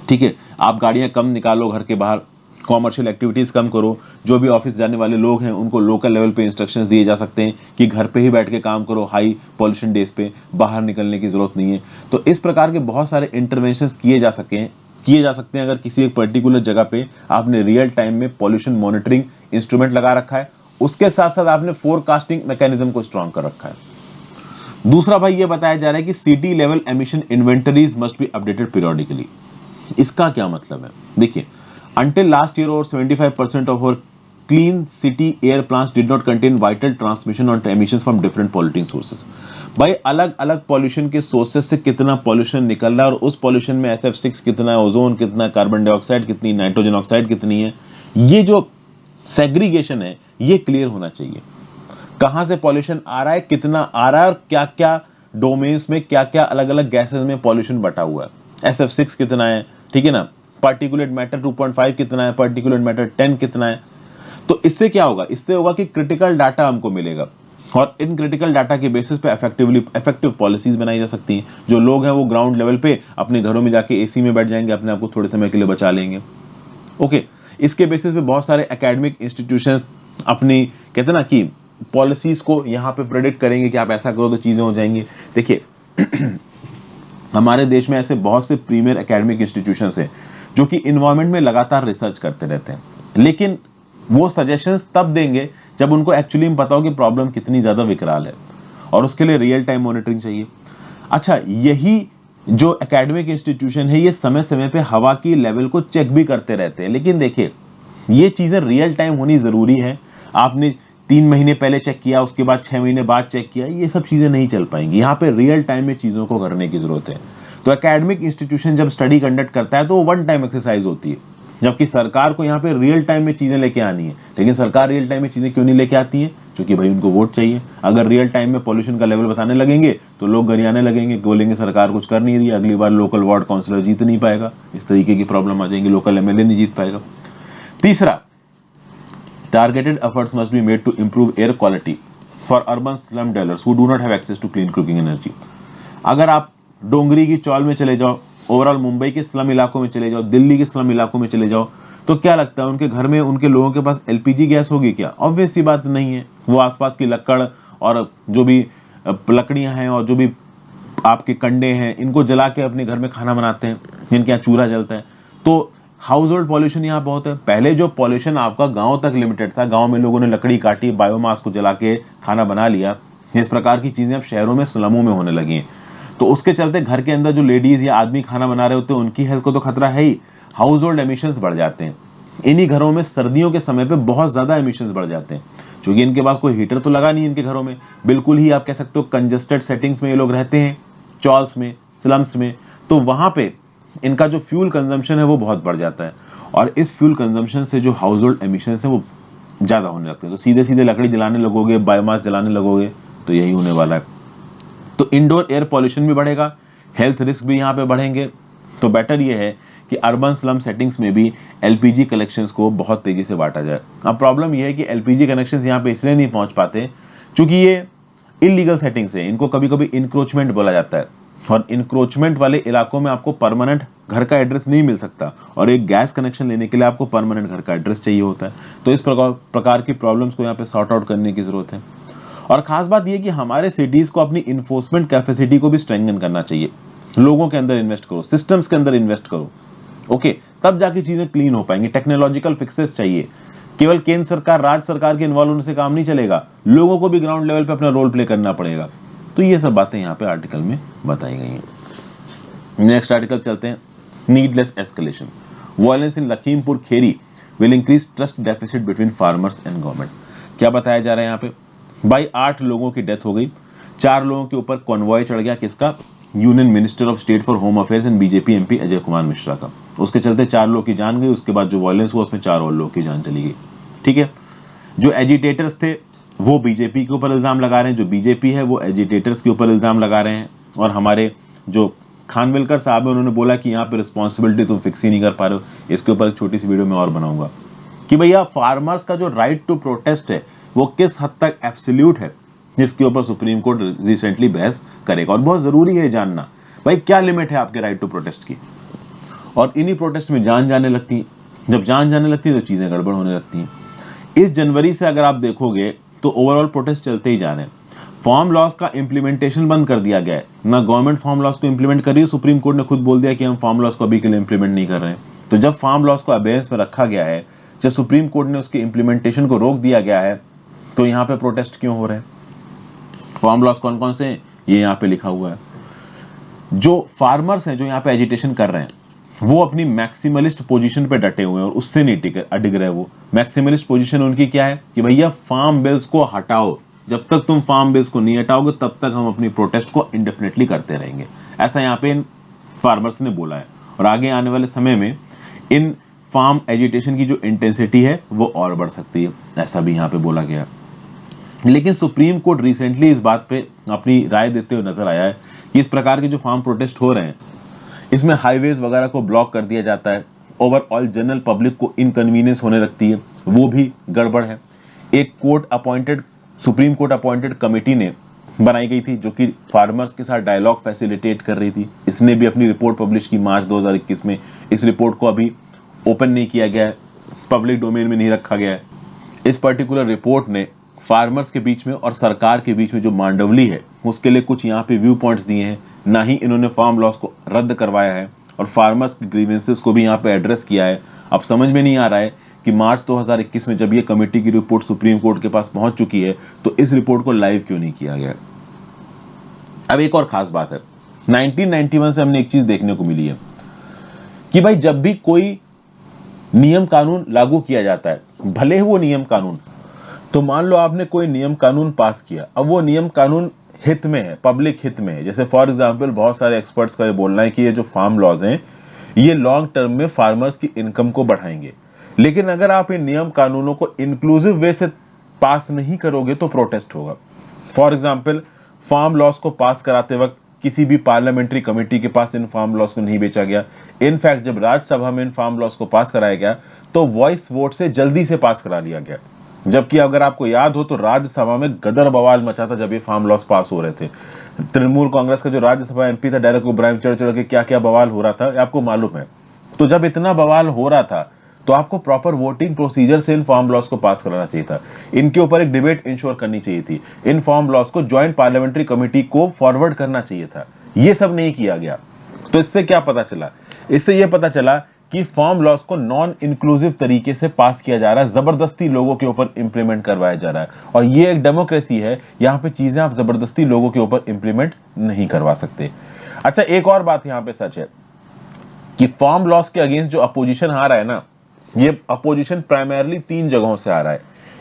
ठीक है, आप गाड़ियां कम निकालो घर के बाहर, कॉमर्शियल एक्टिविटीज कम करो, जो भी ऑफिस जाने वाले लोग हैं उनको लोकल लेवल पे इंस्ट्रक्शंस दिए जा सकते हैं कि घर पे ही बैठ के काम करो, हाई पॉल्यूशन डेज पे बाहर निकलने की जरूरत नहीं है। तो इस प्रकार के बहुत सारे इंटरवेंशंस किए जा सकें किए जा सकते हैं अगर किसी एक पर्टिकुलर जगह पे आपने रियल टाइम में पॉल्यूशन मॉनिटरिंग इंस्ट्रूमेंट लगा रखा है, उसके साथ साथ आपने फोरकास्टिंग मैकेनिज्म को स्ट्रॉन्ग कर रखा है। दूसरा भाई ये बताया जा रहा है कि city level emission inventories must be updated periodically. इसका क्या मतलब है? देखिए, until last year over 75% of our clean city air plants did not contain vital transmission on emissions from different polluting sources। भाई अलग अलग पॉल्यूशन के सोर्सेस से कितना पॉल्यूशन निकल रहा है और उस पॉल्यूशन में SF6 कितना है, ओजोन कितना है, कार्बन डाइऑक्साइड कितनी, नाइट्रोजन ऑक्साइड कितनी है, ये जो सेग्रीगेशन है ये क्लियर होना चाहिए। कहां से पॉल्यूशन आ रहा है, कितना आ रहा है और क्या क्या डोमेन्स में क्या क्या अलग अलग गैसेस में पॉल्यूशन बटा हुआ है, SF6 कितना है, ठीक है ना, पार्टिकुलेट मैटर 2.5 कितना है, पार्टिकुलेट मैटर 10 कितना है। तो इससे क्या होगा? इससे होगा कि क्रिटिकल डाटा हमको मिलेगा और इन क्रिटिकल डाटा के बेसिस पे इफेक्टिव पॉलिसीज बनाई जा सकती हैं। जो लोग हैं वो ग्राउंड लेवल पे अपने घरों में जाके एसी में बैठ जाएंगे, अपने आप को थोड़े समय के लिए बचा लेंगे। ओके, इसके बेसिस पे बहुत सारे एकेडमिक इंस्टीट्यूशंस अपनी कहते हैं ना कि पॉलिसीज को यहाँ पे प्रेडिक्ट करेंगे कि आप ऐसा करो तो चीजें हो जाएंगी। देखिए हमारे देश में ऐसे बहुत से प्रीमियर एकेडमिक इंस्टीट्यूशंस हैं जो कि इन्वायरमेंट में लगातार रिसर्च करते रहते हैं, लेकिन वो सजेशंस तब देंगे जब उनको एक्चुअली में पता हो कि प्रॉब्लम कितनी ज़्यादा विकराल है और उसके लिए रियल टाइम मॉनिटरिंग चाहिए। अच्छा, यही जो एकेडमिक इंस्टीट्यूशन है ये समय समय पे हवा की लेवल को चेक भी करते रहते हैं, लेकिन देखिए ये चीज़ें रियल टाइम होनी ज़रूरी है। आपने 3 महीने पहले चेक किया, उसके बाद 6 महीने बाद चेक किया, ये सब चीज़ें नहीं चल पाएंगी। यहाँ पे रियल टाइम में चीज़ों को करने की ज़रूरत है। तो एकेडमिक इंस्टीट्यूशन जब स्टडी कंडक्ट करता है तो वो वन टाइम एक्सरसाइज होती है, जबकि सरकार को यहाँ पे रियल टाइम में चीज़ें लेके आनी है। लेकिन सरकार रियल टाइम में चीज़ें क्यों नहीं लेके आती है? क्योंकि भाई उनको वोट चाहिए। अगर रियल टाइम में पॉल्यूशन का लेवल बताने लगेंगे तो लोग गरियाने लगेंगे, बोलेंगे सरकार कुछ कर नहीं रही, अगली बार लोकल वार्ड काउंसिलर जीत नहीं पाएगा, इस तरीके की प्रॉब्लम आ जाएंगी, लोकल MLA नहीं जीत पाएगा। तीसरा, targeted efforts must be made to improve air quality for urban slum dwellers who do not have access to clean cooking energy। अगर आप डोंगरी की चौल में चले जाओ, ओवरऑल मुंबई के स्लम इलाकों में चले जाओ, दिल्ली के स्लम इलाकों में चले जाओ, तो क्या लगता है उनके घर में उनके लोगों के पास LPG गैस होगी क्या? ऑब्वियस सी बात नहीं है। वो आसपास की लकड़ और जो भी लकड़ियां हैं और जो भी आपके कंडे हैं इनको जला के अपने घर में खाना बनाते हैं, इनके यहाँ चूल्हा जलता है। तो हाउस होल्ड पॉल्यूशन यहाँ बहुत है। पहले जो पॉल्यूशन आपका गांव तक लिमिटेड था, गांव में लोगों ने लकड़ी काटी, बायोमास को जला के खाना बना लिया, इस प्रकार की चीजें अब शहरों में स्लमों में होने लगी हैं। तो उसके चलते घर के अंदर जो लेडीज या आदमी खाना बना रहे होते हैं उनकी हेल्थ को तो खतरा है ही, हाउस होल्ड एमिशंस बढ़ जाते हैं। इन्हीं घरों में सर्दियों के समय पे बहुत ज्यादा एमिशंस बढ़ जाते हैं, क्योंकि इनके पास कोई हीटर तो लगा नहीं इनके घरों में, बिल्कुल ही आप कह सकते हो कंजस्टेड सेटिंग्स में ये लोग रहते हैं, चॉल्स में, स्लम्स में। तो वहां पे इनका जो फ्यूल कंजम्पशन है वो बहुत बढ़ जाता है और इस फ्यूल कंजम्पशन से जो हाउस होल्ड एमिशंस है वो ज़्यादा होने लगते हैं। तो सीधे सीधे लकड़ी जलाने लगोगे, बायोमास जलाने लगोगे, तो यही होने वाला है। तो इंडोर एयर पॉल्यूशन भी बढ़ेगा, हेल्थ रिस्क भी यहाँ पे बढ़ेंगे। तो बेटर ये है कि अर्बन स्लम सेटिंग्स में भी LPG कनेक्शंस को बहुत तेज़ी से बांटा जाए। अब प्रॉब्लम यह है कि LPG कनेक्शंस यहाँ पे इसलिए नहीं पहुँच पाते क्योंकि ये इलीगल सेटिंग्स है, इनको कभी कभी इंक्रोचमेंट बोला जाता है और इंक्रोचमेंट वाले इलाकों में आपको परमानेंट घर का एड्रेस नहीं मिल सकता और एक गैस कनेक्शन लेने के लिए आपको परमानेंट घर का एड्रेस चाहिए होता है। तो इस प्रकार की प्रॉब्लम्स को यहाँ पे सॉर्ट आउट करने की जरूरत है। और खास बात यह कि हमारे सिटीज को अपनी इन्फोर्समेंट कैपेसिटी को भी स्ट्रेंथन करना चाहिए। लोगों के अंदर इन्वेस्ट करो, सिस्टम्स के अंदर इन्वेस्ट करो, ओके, तब जाके चीजें क्लीन हो पाएंगी। टेक्नोलॉजिकल फिक्सेस चाहिए, केवल केंद्र सरकार, राज्य सरकार के इन्वॉल्व होने से काम नहीं चलेगा, लोगों को भी ग्राउंड लेवल पे अपना रोल प्ले करना पड़ेगा। तो ये सब बातें यहाँ पे आर्टिकल में बताई गई हैं। नेक्स्ट आर्टिकल चलते हैं, needless escalation, violence in Lakhimpur Kheri will increase trust deficit between farmers and government. क्या बताया जा रहा है यहाँ पे? भाई 8 लोगों की डेथ हो गई, 4 लोगों के ऊपर कॉन्वॉय चढ़ गया, किसका? Union minister of state for home affairs and BJP MP Ajay Kumar Mishra का। उसके चलते 4 लोगों की जान गई, उसके बाद जो वायलेंस हुआ उसमें 4 और लोगों की जान चली गई। ठीक है, जो एजिटेटर्स थे वो BJP के ऊपर इल्जाम लगा रहे हैं, जो BJP है वो एजिटेटर्स के ऊपर इल्जाम लगा रहे हैं। और हमारे जो खानविलकर साहब है उन्होंने बोला कि यहाँ पे रिस्पॉन्सिबिलिटी तुम फिक्स ही नहीं कर पा रहे हो। इसके ऊपर एक छोटी सी वीडियो में और बनाऊंगा कि भैया फार्मर्स का जो राइट टू प्रोटेस्ट है वो किस हद तक एब्सोल्यूट है, जिसके ऊपर सुप्रीम कोर्ट रिसेंटली बहस करेगा। और बहुत जरूरी है जानना भाई क्या लिमिट है आपके राइट टू प्रोटेस्ट की। और इन्हीं प्रोटेस्ट में जान जाने लगती है, जब जान जाने लगती है तो चीजें गड़बड़ होने लगती हैं। इस जनवरी से अगर आप देखोगे तो ओवरऑल प्रोटेस्ट चलते ही जा रहे हैं। फार्म लॉस का इम्प्लीमेंटेशन बंद कर दिया गया है ना, गवर्नमेंट फार्म लॉस को इम्प्लीमेंट कर रही है। सुप्रीम कोर्ट ने खुद बोल दिया कि हम फार्म लॉस को अभी के लिए इम्प्लीमेंट नहीं कर रहे हैं। तो जब फार्म लॉस को अबेयंस में रखा गया है, जब सुप्रीम कोर्ट ने उसके इम्प्लीमेंटेशन को रोक दिया गया है, तो यहाँ पे प्रोटेस्ट क्यों हो रहे हैं? फार्म लॉस कौन कौन से हैं ये यहाँ पे लिखा हुआ है। जो फार्मर्स हैं जो यहाँ पे एजिटेशन कर रहे हैं, वो अपनी मैक्सिमलिस्ट पोजीशन पे डटे हुए हैं और उससे नहीं अडिग रहे। वो मैक्सिमलिस्ट पोजीशन उनकी क्या है कि भैया फार्म बिल्स को हटाओ, जब तक तुम फार्म बिल्स को नहीं हटाओगे तब तक हम अपनी प्रोटेस्ट को इंडेफिनेटली करते रहेंगे। ऐसा यहाँ पे इन फार्मर्स ने बोला है। और आगे आने वाले समय में इन फार्म एजिटेशन की जो इंटेंसिटी है वो और बढ़ सकती है, ऐसा भी यहाँ पे बोला गया। लेकिन सुप्रीम कोर्ट रिसेंटली इस बात पे अपनी राय देते हुए नजर आया है कि इस प्रकार के जो फार्म प्रोटेस्ट हो रहे हैं, इसमें हाईवेज वगैरह को ब्लॉक कर दिया जाता है, ओवरऑल जनरल पब्लिक को इनकन्वीनियंस होने लगती है, वो भी गड़बड़ है। एक सुप्रीम कोर्ट अपॉइंटेड कमेटी ने बनाई गई थी जो कि फार्मर्स के साथ डायलॉग फैसिलिटेट कर रही थी। इसने भी अपनी रिपोर्ट पब्लिश की मार्च 2021 में। इस रिपोर्ट को अभी ओपन नहीं किया गया है, पब्लिक डोमेन में नहीं रखा गया है। इस पर्टिकुलर रिपोर्ट ने फार्मर्स के बीच में और सरकार के बीच में जो मांडवली है उसके लिए कुछ यहाँ पे व्यू पॉइंट्स दिए हैं। ना ही इन्होंने फार्म लॉस को रद्द करवाया है और फार्मर्स की ग्रीवेंसेस को भी यहाँ पे एड्रेस किया है। अब समझ में नहीं आ रहा है कि मार्च 2021 में जब ये कमेटी की रिपोर्ट सुप्रीम कोर्ट के पास पहुंच चुकी है तो इस रिपोर्ट को लाइव क्यों नहीं किया गया। अब एक और खास बात है, 1991 से हमने एक चीज देखने को मिली है कि भाई जब भी कोई नियम कानून लागू किया जाता है, भले ही वो नियम कानून, तो मान लो आपने कोई नियम कानून पास किया, अब वो नियम कानून हित में है, पब्लिक हित में है। जैसे फॉर एग्जांपल बहुत सारे एक्सपर्ट्स का ये बोलना है कि ये जो फार्म लॉज हैं ये लॉन्ग टर्म में फार्मर्स की इनकम को बढ़ाएंगे। लेकिन अगर आप इन नियम कानूनों को इंक्लूसिव वे से पास नहीं करोगे तो प्रोटेस्ट होगा। फॉर एग्जाम्पल फार्म लॉज को पास कराते वक्त किसी भी पार्लियामेंट्री कमेटी के पास इन फार्म लॉज को नहीं बेचा गया। इनफैक्ट जब राज्यसभा में इन फार्म लॉज को पास कराया गया तो वॉइस वोट से जल्दी से पास करा लिया गया, जबकि अगर आपको याद हो तो राज्यसभा में गदर बवाल मचा था जब ये फार्म लॉस पास हो रहे थे। तृणमूल कांग्रेस का जो राज्यसभा एमपी था डेरेक ओब्रायन चढ़ चढ़ के क्या क्या बवाल हो रहा था आपको मालूम है। तो जब इतना बवाल हो रहा था तो आपको प्रॉपर वोटिंग प्रोसीजर से इन फार्म लॉस को पास कराना चाहिए था, इनके ऊपर एक डिबेट इंश्योर करनी चाहिए थी, इन फार्म लॉस को ज्वाइंट पार्लियामेंट्री कमेटी को फॉरवर्ड करना चाहिए था। ये सब नहीं किया गया। तो इससे क्या पता चला? इससे यह पता चला कि फार्म लॉस को नॉन इंक्लूसिव तरीके से पास किया जा रहा है, जबरदस्ती लोगों के ऊपर इंप्लीमेंट करवाया जा रहा है। और ये एक डेमोक्रेसी है, यहाँ पे चीजें आप जबरदस्ती लोगों के ऊपर इंप्लीमेंट नहीं करवा सकते। अच्छा, एक और बात यहाँ पे सच है कि फार्म लॉस के अगेंस्ट जो अपोजिशन आ रहा है ना, ये अपोजिशन प्राइमरली 3 जगहों से आ रहा है।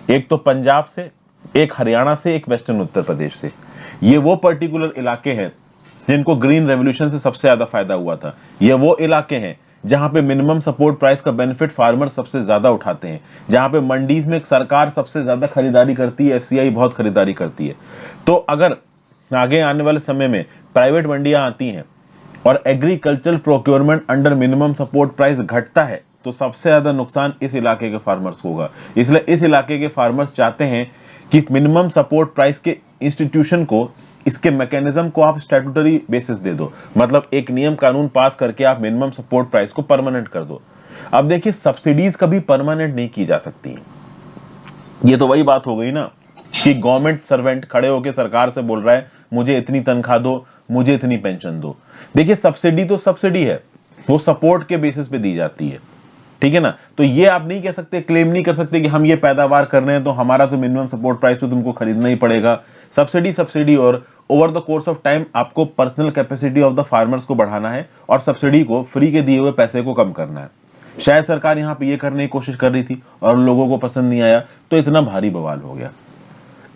एक तो पंजाब से, एक हरियाणा से, एक वेस्टर्न उत्तर प्रदेश से। ये वो पर्टिकुलर इलाके हैं जिनको ग्रीन रेवोल्यूशन से सबसे ज्यादा फायदा हुआ था। ये वो इलाके हैं जहां पे मिनिमम सपोर्ट प्राइस का बेनिफिट फार्मर सबसे ज्यादा उठाते हैं, जहां पे मंडीज में सरकार सबसे ज्यादा खरीदारी करती है, एफसीआई बहुत खरीदारी करती है। तो अगर आगे आने वाले समय में प्राइवेट मंडियां आती हैं और agricultural procurement under minimum support price घटता है तो सबसे ज्यादा नुकसान इस इलाके के फार्मर्स को होगा। इसलिए इस इलाके के फार्मर्स चाहते हैं कि मिनिमम सपोर्ट प्राइस के इंस्टीट्यूशन को, इसके मैकेनिज्म को आप स्टैट्यूटरी बेसिस दे दो, मतलब एक नियम कानून पास करके आप मिनिमम सपोर्ट प्राइस को परमानेंट कर दो। अब देखिए, सब्सिडीज कभी परमानेंट नहीं की जा सकती। ये तो वही बात हो गई ना कि गवर्नमेंट सर्वेंट खड़े होकर सरकार से बोल रहा है मुझे इतनी तनख्वाह दो, मुझे इतनी पेंशन दो। देखिए, सब्सिडी तो सब्सिडी है, वो सपोर्ट के बेसिस पे दी जाती है, ठीक है ना। तो ये आप नहीं कह सकते, क्लेम नहीं कर सकते कि हम ये पैदावार कर रहे हैं तो हमारा तो मिनिमम सपोर्ट प्राइस पे तुमको खरीदना ही पड़ेगा। सब्सिडी सब्सिडी, और over the course of time आपको personal capacity of the farmers को बढ़ाना है और सब्सिडी को, फ्री के दिए हुए पैसे को कम करना है। शायद सरकार यहाँ पे ये करने की कोशिश कर रही थी और लोगों को पसंद नहीं आया तो इतना भारी बवाल हो गया।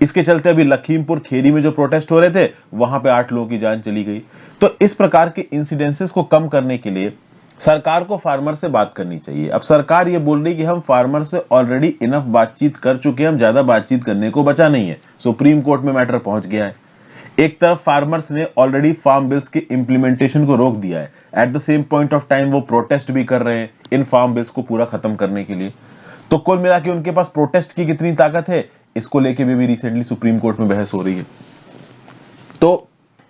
इसके चलते अभी लखीमपुर खेरी में जो प्रोटेस्ट हो रहे थे वहां पे 8 लोगों की जान चली गई। तो इस प्रकार के इंसिडेंसेस को कम करने के लिए सरकार को फार्मर से बात करनी चाहिए। अब सरकार ये बोल रही कि हम फार्मर से ऑलरेडी इनफ बातचीत कर चुके हैं, हम ज्यादा बातचीत करने को बचा नहीं है। सुप्रीम कोर्ट में मैटर पहुंच गया है। एक तरफ फार्मर्स ने ऑलरेडी फार्म बिल्स के इंप्लीमेंटेशन को रोक दिया है, at the same point of time वो प्रोटेस्ट भी कर रहे हैं इन फार्म बिल्स को पूरा खत्म करने के लिए। तो कुल मिला के उनके पास प्रोटेस्ट की कितनी ताकत है, इसको लेके भी रिसेंटली सुप्रीम कोर्ट में बहस हो रही है। तो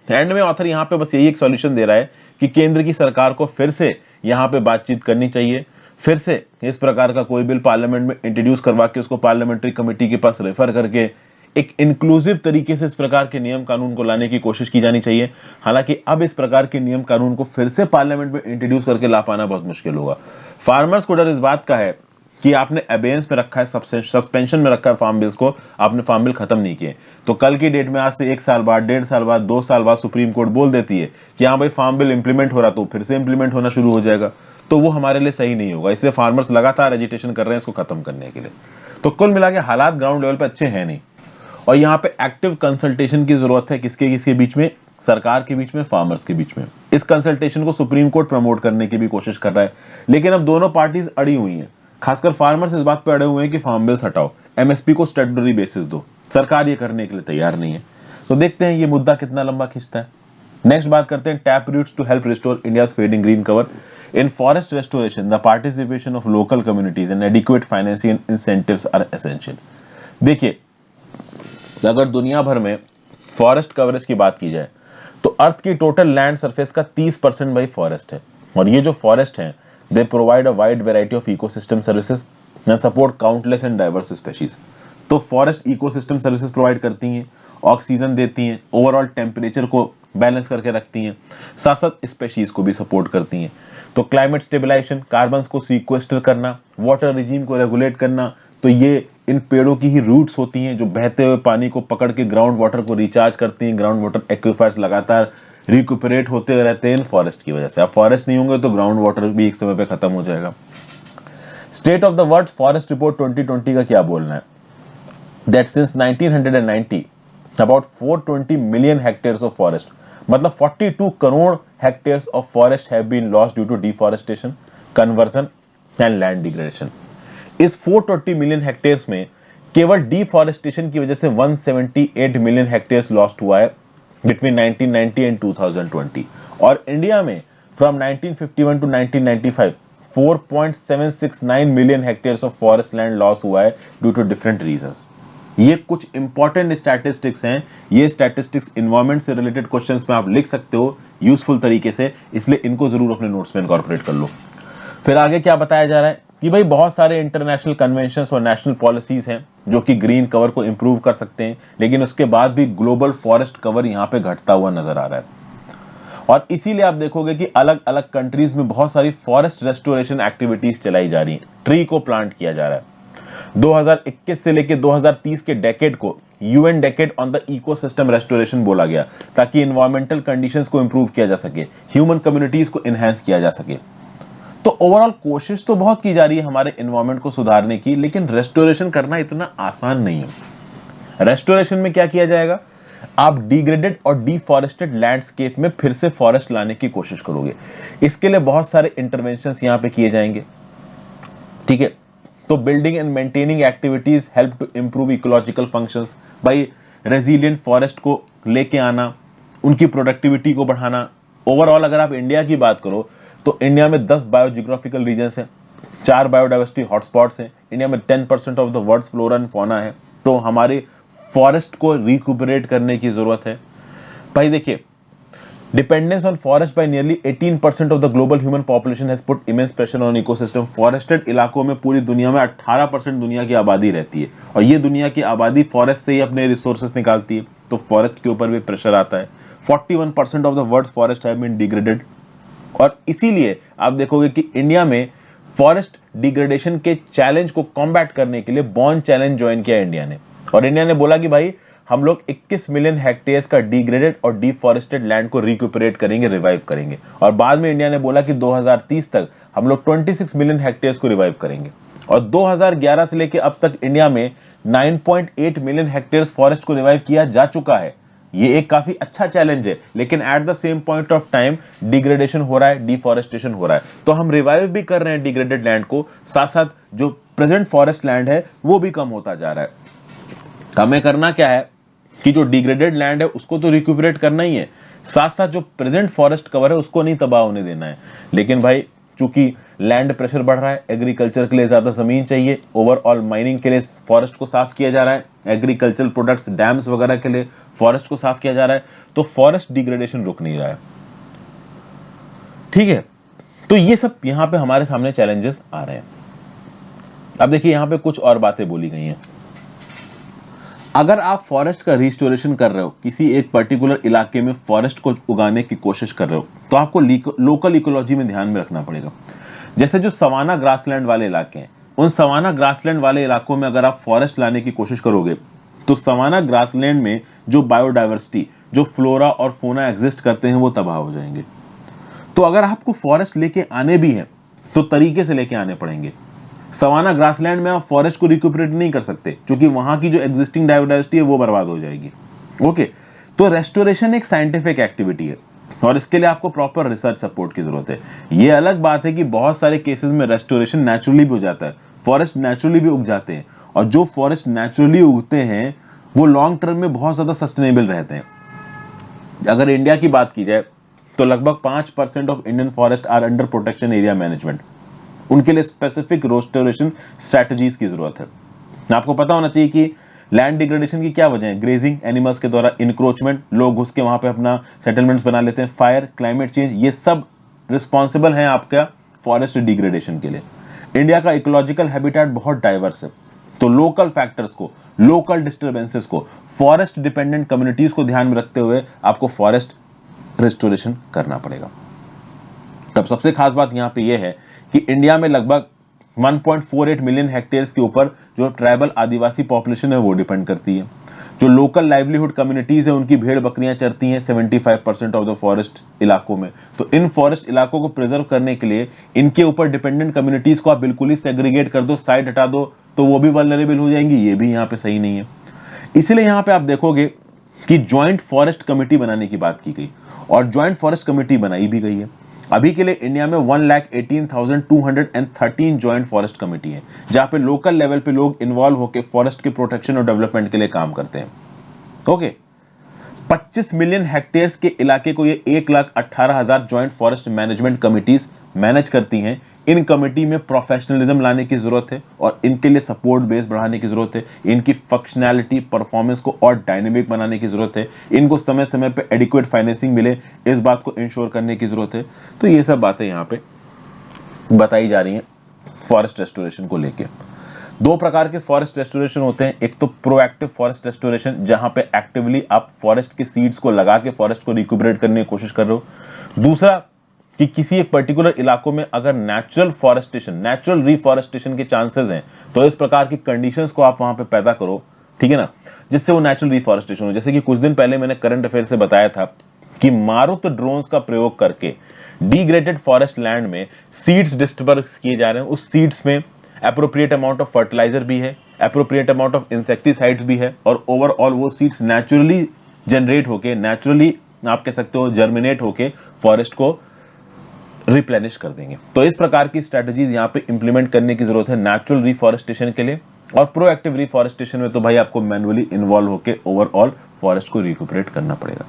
एंड में ऑथर यहाँ पे बस यही एक सॉल्यूशन दे रहा है कि केंद्र की सरकार को फिर से यहाँ पे बातचीत करनी चाहिए, फिर से इस प्रकार का कोई बिल पार्लियामेंट में इंट्रोड्यूस करवा के उसको पार्लियामेंट्री कमेटी के पास रेफर करके एक इंक्लूसिव तरीके से इस प्रकार के नियम कानून को लाने की कोशिश की जानी चाहिए। हालांकि अब इस प्रकार के नियम कानून को फिर से पार्लियामेंट में इंट्रोड्यूस करके ला पाना बहुत मुश्किल होगा। फार्मर्स को डर इस बात का है कि आपने अबेयंस में रखा है, सस्पेंशन में रखा है फार्म बिल्स को, आपने फार्म बिल खत्म नहीं किए, तो कल की डेट में आज से 1 साल बाद, 1.5 साल बाद, 2 साल बाद सुप्रीम कोर्ट बोल देती है कि हाँ भाई फार्म बिल इंप्लीमेंट हो रहा, तो फिर से इंप्लीमेंट होना शुरू हो जाएगा, तो वो हमारे लिए सही नहीं होगा। इसलिए फार्मर्स लगातार एजिटेशन कर रहे हैं इसको खत्म करने के लिए। तो कुल मिला के हालात ग्राउंड लेवल पे अच्छे हैं नहीं, और यहाँ पे एक्टिव कंसल्टेशन की जरूरत है। किसके किसके बीच में? सरकार के बीच में, फार्मर्स के बीच में। इस कंसल्टेशन को सुप्रीम कोर्ट प्रमोट करने की भी कोशिश कर रहा है, लेकिन अब दोनों पार्टीज अड़ी हुई हैं। खासकर फार्मर्स इस बात पे अड़े हुए हैं कि फार्म बिल्स हटाओ, एमएसपी को स्टैट्यूटरी बेसिस दो। सरकार ये करने के लिए तैयार नहीं है। तो देखते हैं ये मुद्दा कितना लंबा खींचता है। नेक्स्ट बात करते हैं tap roots to help restore India's fading green cover. In forest restoration the participation of local communities and adequate financial incentives are essential. देखिए, अगर दुनिया भर में फॉरेस्ट कवरेज की बात की जाए तो अर्थ की टोटल लैंड सरफेस का 30% भाई फॉरेस्ट है, और ये जो फॉरेस्ट हैं they provide a wide variety of ecosystem services and support countless and diverse species. तो फॉरेस्ट इकोसिस्टम सर्विसेज प्रोवाइड करती हैं, ऑक्सीजन देती हैं, ओवरऑल टेम्परेचर को बैलेंस करके रखती हैं, साथ साथ स्पेशीज को भी सपोर्ट करती हैं। तो क्लाइमेट स्टेबलाइजेशन, कार्बन को सीक्वेस्टर करना, वाटर रिजीम को रेगुलेट करना, तो ये इन पेड़ों की ही रूट्स होती हैं जो बहते हुए पानी को पकड़ के ग्राउंड वाटर को रिचार्ज करती हैं। ग्राउंड वाटर एक्विफर्स लगातार रिक्यूपरेट होते रहते हैं इन फॉरेस्ट की वजह से। अब फॉरेस्ट नहीं होंगे तो ग्राउंड वाटर भी एक समय पे खत्म हो जाएगा। State of the world forest report 2020 का क्या बोलना है? That since 1990 about 420 million hectares of forest, मतलब 42 crore hectares of forest have been lost due to deforestation, conversion and land degradation. इस 420 मिलियन हेक्टेयर्स में केवल डिफॉरेस्टेशन की वजह से 178 मिलियन हेक्टेयर्स लॉस्ट हुआ है बिटवीन 1990 एंड 2020। और इंडिया में from 1951 to 1995 4.769 million hectares of forest land loss हुआ है ड्यू टू डिफरेंट रीजंस। ये कुछ इंपॉर्टेंट स्टैटिस्टिक्स हैं। ये स्टैटिस्टिक्स एनवायरनमेंट से रिलेटेड क्वेश्चंस में आप लिख सकते हो यूजफुल तरीके से, इसलिए इनको जरूर अपने नोट्स में इनकॉर्पोरेट कर लो। फिर आगे क्या बताया जा रहा है कि भाई बहुत सारे इंटरनेशनल कन्वेंशंस और नेशनल पॉलिसीज हैं जो कि ग्रीन कवर को इंप्रूव कर सकते हैं, लेकिन उसके बाद भी ग्लोबल फॉरेस्ट कवर यहाँ पे घटता हुआ नजर आ रहा है। और इसीलिए आप देखोगे कि अलग अलग कंट्रीज में बहुत सारी फॉरेस्ट रेस्टोरेशन एक्टिविटीज चलाई जा रही हैं, ट्री को प्लांट किया जा रहा है। 2021 से लेकर 2030 के डेकेड को UN decade on the ecosystem restoration बोला गया, ताकि एनवायरमेंटल कंडीशंस को इंप्रूव किया जा सके, ह्यूमन कम्युनिटीज को एनहांस किया जा सके। तो ओवरऑल कोशिश तो बहुत की जा रही है हमारे एनवायरमेंट को सुधारने की, लेकिन रेस्टोरेशन करना इतना आसान नहीं है। रेस्टोरेशन में क्या किया जाएगा? आप डिग्रेडेड और डिफॉरेस्टेड लैंडस्केप में फिर से फॉरेस्ट लाने की कोशिश करोगे। इसके लिए बहुत सारे इंटरवेंशंस यहां पे किए जाएंगे, ठीक है। तो building and maintaining activities help to improve ecological functions, भाई रेजिलिएंट फॉरेस्ट को लेके आना, उनकी प्रोडक्टिविटी को बढ़ाना। ओवरऑल अगर आप इंडिया की बात करो तो इंडिया में 10 बायोजियोग्राफिकल रीजन्स हैं, 4 बायोडाइवर्सिटी हॉटस्पॉट्स हैं, इंडिया में 10% of the world's flora and fauna है। तो हमारे फॉरेस्ट को रिक्यूपरेट करने की जरूरत है। भाई देखिए, dependence on forest by nearly 18% of the global human population has put immense pressure on ecosystem. Forested इलाकों में पूरी दुनिया में 18% दुनिया की आबादी रहती है, और ये दुनिया की आबादी फॉरेस्ट से ही अपने रिसोर्सेज निकालती है, तो फॉरेस्ट के ऊपर भी प्रेशर आता है। 41% of the world's forest have been degraded. और इसीलिए आप देखोगे कि इंडिया में फॉरेस्ट डिग्रेडेशन के चैलेंज को कॉम्बैट करने के लिए बॉन्ड चैलेंज ज्वाइन किया इंडिया ने, और इंडिया ने बोला कि भाई हम लोग 21 मिलियन हेक्टेयर्स का डिग्रेडेड और डिफॉरेस्टेड लैंड को रिक्यूपरेट करेंगे, रिवाइव करेंगे। और बाद में इंडिया ने बोला कि 2030 तक हम लोग 26 मिलियन हेक्टेयर्स को रिवाइव करेंगे। और 2011 से लेकर अब तक इंडिया में 9.8 मिलियन हेक्टेयर्स फॉरेस्ट को रिवाइव किया जा चुका है। ये एक काफी अच्छा चैलेंज है, लेकिन at the same point of time degradation हो रहा है, डिफॉरेस्टेशन हो रहा है। तो हम रिवाइव भी कर रहे हैं डिग्रेडेड लैंड को, साथ साथ जो प्रेजेंट फॉरेस्ट लैंड है वो भी कम होता जा रहा है। हमें करना क्या है कि जो डिग्रेडेड लैंड है उसको तो रिक्यूपरेट करना ही है, साथ साथ जो प्रेजेंट फॉरेस्ट कवर है उसको नहीं तबाह होने देना है। लेकिन भाई चूंकि लैंड प्रेशर बढ़ रहा है, एग्रीकल्चर के लिए ज्यादा जमीन चाहिए, ओवरऑल माइनिंग के लिए फॉरेस्ट को साफ किया जा रहा है, एग्रीकल्चर प्रोडक्ट्स, डैम्स वगैरह के लिए फॉरेस्ट को साफ किया जा रहा है, तो फॉरेस्ट डिग्रेडेशन रुक नहीं रहा है, ठीक है। तो ये सब यहां पे हमारे सामने चैलेंजेस आ रहे हैं। अब देखिए यहां पे कुछ और बातें बोली गई हैं। अगर आप फॉरेस्ट का रिस्टोरेशन कर रहे हो, किसी एक पर्टिकुलर इलाके में फॉरेस्ट को उगाने की कोशिश कर रहे हो, तो आपको लोकल इकोलॉजी में ध्यान में रखना पड़ेगा। जैसे जो सवाना ग्रासलैंड वाले इलाके हैं, उन सवाना ग्रासलैंड वाले इलाकों में अगर आप फॉरेस्ट लाने की कोशिश करोगे, तो सवाना ग्रासलैंड में जो बायोडाइवर्सिटी, जो फ्लोरा और फोना एग्जिस्ट करते हैं, वो तबाह हो जाएंगे। तो अगर आपको फॉरेस्ट लेके आने भी हैं, तो तरीके से लेके आने पड़ेंगे। सवाना ग्रासलैंड में आप फॉरेस्ट को रिक्यूपरेट नहीं कर सकते, क्योंकि वहां की जो एग्जिस्टिंग बायोडाइवर्सिटी है वो बर्बाद हो जाएगी। ओके, तो रेस्टोरेशन एक साइंटिफिक एक्टिविटी है और इसके लिए आपको प्रॉपर रिसर्च सपोर्ट की जरूरत है। ये अलग बात है कि बहुत सारे केसेस में रेस्टोरेशन नेचुरली भी हो जाता है, फॉरेस्ट नेचुरली भी उग जाते हैं, और जो फॉरेस्ट नेचुरली उगते हैं वो लॉन्ग टर्म में बहुत ज्यादा सस्टेनेबल रहते हैं। अगर इंडिया की बात की जाए तो लगभग 5% of Indian forest are under protection area management. उनके लिए स्पेसिफिक रेस्टोरेशन स्ट्रेटजीज की जरूरत है। आपको पता होना चाहिए कि लैंड डिग्रेडेशन की क्या वजह है। ग्रेजिंग एनिमल्स के द्वारा, इंक्रोचमेंट, लोग घुस के वहां पे अपना सेटलमेंट्स बना लेते हैं, फायर, क्लाइमेट चेंज, ये सब रिस्पॉन्सिबल हैं आपका फॉरेस्ट डिग्रेडेशन के लिए। इंडिया का इकोलॉजिकल हैबिटेट बहुत डाइवर्स है, तो लोकल फैक्टर्स को, लोकल डिस्टर्बेंसेस को, फॉरेस्ट डिपेंडेंट कम्युनिटीज को ध्यान में रखते हुए आपको फॉरेस्ट रिस्टोरेशन करना पड़ेगा। तब सबसे खास बात यहां पे यह है कि इंडिया में लगभग 1.48 मिलियन हेक्टेयर्स के ऊपर जो ट्राइबल आदिवासी पॉपुलेशन है वो डिपेंड करती है। जो लोकल लाइवलीहुड कम्युनिटीज है उनकी भेड़ बकरियां चरती हैं 75% ऑफ द फॉरेस्ट इलाकों में। तो इन फॉरेस्ट इलाकों को प्रिजर्व करने के लिए इनके ऊपर डिपेंडेंट कम्युनिटीज को आप बिल्कुल ही सेग्रीगेट कर दो, साइड हटा दो, तो वो भी वल्नरेबल हो जाएंगी। ये भी यहाँ पे सही नहीं है। इसलिए यहाँ पे आप देखोगे कि ज्वाइंट फॉरेस्ट कमेटी बनाने की बात की गई और ज्वाइंट फॉरेस्ट कमेटी बनाई भी गई है। अभी के लिए इंडिया में 1,18,213 ज्वाइंट फॉरेस्ट कमेटी है, जहां पे लोकल लेवल पे लोग इन्वॉल्व होकर फॉरेस्ट के प्रोटेक्शन और डेवलपमेंट के लिए काम करते हैं। ओके, 25 मिलियन हेक्टेयर्स के इलाके को ये 1,18,000 joint forest management committees manage करती हैं। इन कमेटी में प्रोफेशनलिज्म लाने की जरूरत है और इनके लिए सपोर्ट बेस बढ़ाने की जरूरत है। इनकी फंक्शनैलिटी, परफॉर्मेंस को और डायनेमिक बनाने की जरूरत है। इनको समय समय पे एडिक्वेट फाइनेंसिंग मिले, इस बात को इंश्योर करने की जरूरत है। तो ये सब बातें यहाँ पे बताई जा रही हैं फॉरेस्ट रेस्टोरेशन को लेके। दो प्रकार के फॉरेस्ट रेस्टोरेशन होते हैं। एक तो प्रोएक्टिव फॉरेस्ट रेस्टोरेशन, जहां पे एक्टिवली आप फॉरेस्ट के सीड्स को लगा के फॉरेस्ट को रिक्यूपरेट करने की कोशिश कर रहे हो। दूसरा कि किसी एक पर्टिकुलर इलाकों में अगर नेचुरल फॉरेस्टेशन, नेचुरल रिफॉरेस्टेशन के चांसेस हैं, तो इस प्रकार की कंडीशंस को आप वहां पे पैदा करो, ठीक है ना, जिससे वो नेचुरल रिफॉरेस्टेशन हो। जैसे कि कुछ दिन पहले मैंने करंट अफेयर से बताया था कि मारुत ड्रोन्स का प्रयोग करके डिग्रेडेड फॉरेस्ट लैंड में सीड्स डिस्पर्स किए जा रहे हैं। उस सीड्स में एप्रोप्रिएट अमाउंट ऑफ फर्टिलाइजर भी है, एप्रोप्रिएट अमाउंट ऑफ इंसेक्टिसाइड्स भी है, और ओवरऑल वो सीड्स नेचुरली जनरेट होके, नेचुरली आप कह सकते हो जर्मिनेट होके फॉरेस्ट को रिप्लेनिश कर देंगे। तो इस प्रकार की स्ट्रेटजीज यहाँ पे इंप्लीमेंट करने की जरूरत है नेचुरल रिफॉरेस्टेशन के लिए। और प्रोएक्टिव रिफॉरेस्टेशन में तो भाई आपको मैनुअली इन्वॉल्व होकर ओवरऑल फॉरेस्ट को रिक्यूपरेट करना पड़ेगा।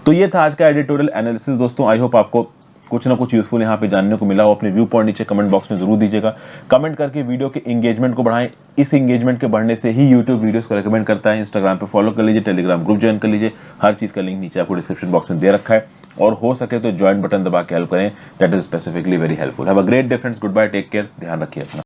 तो ये था आज का एडिटोरियल एनालिसिस दोस्तों। आई होप आपको कुछ ना कुछ यूजफुल यहाँ पे जानने को मिला हो। अपने व्यू पॉइंट नीचे कमेंट बॉक्स में जरूर दीजिएगा। कमेंट करके वीडियो के एंगेजमेंट को बढ़ाएं। इस एंगेजमेंट के बढ़ने से ही यूट्यूब वीडियोस को रेकमेंड करता है। इंस्टाग्राम पे फॉलो कर लीजिए, टेलीग्राम ग्रुप ज्वाइन कर लीजिए। हर चीज का लिंक नीचे आपको डिस्क्रिप्शन बॉक्स में दे रखा है, और हो सके तो ज्वाइन बटन दबा के हेल्प करें, that is specifically very helpful. Have a great day friends, good bye, take care, ध्यान रखिए अपना।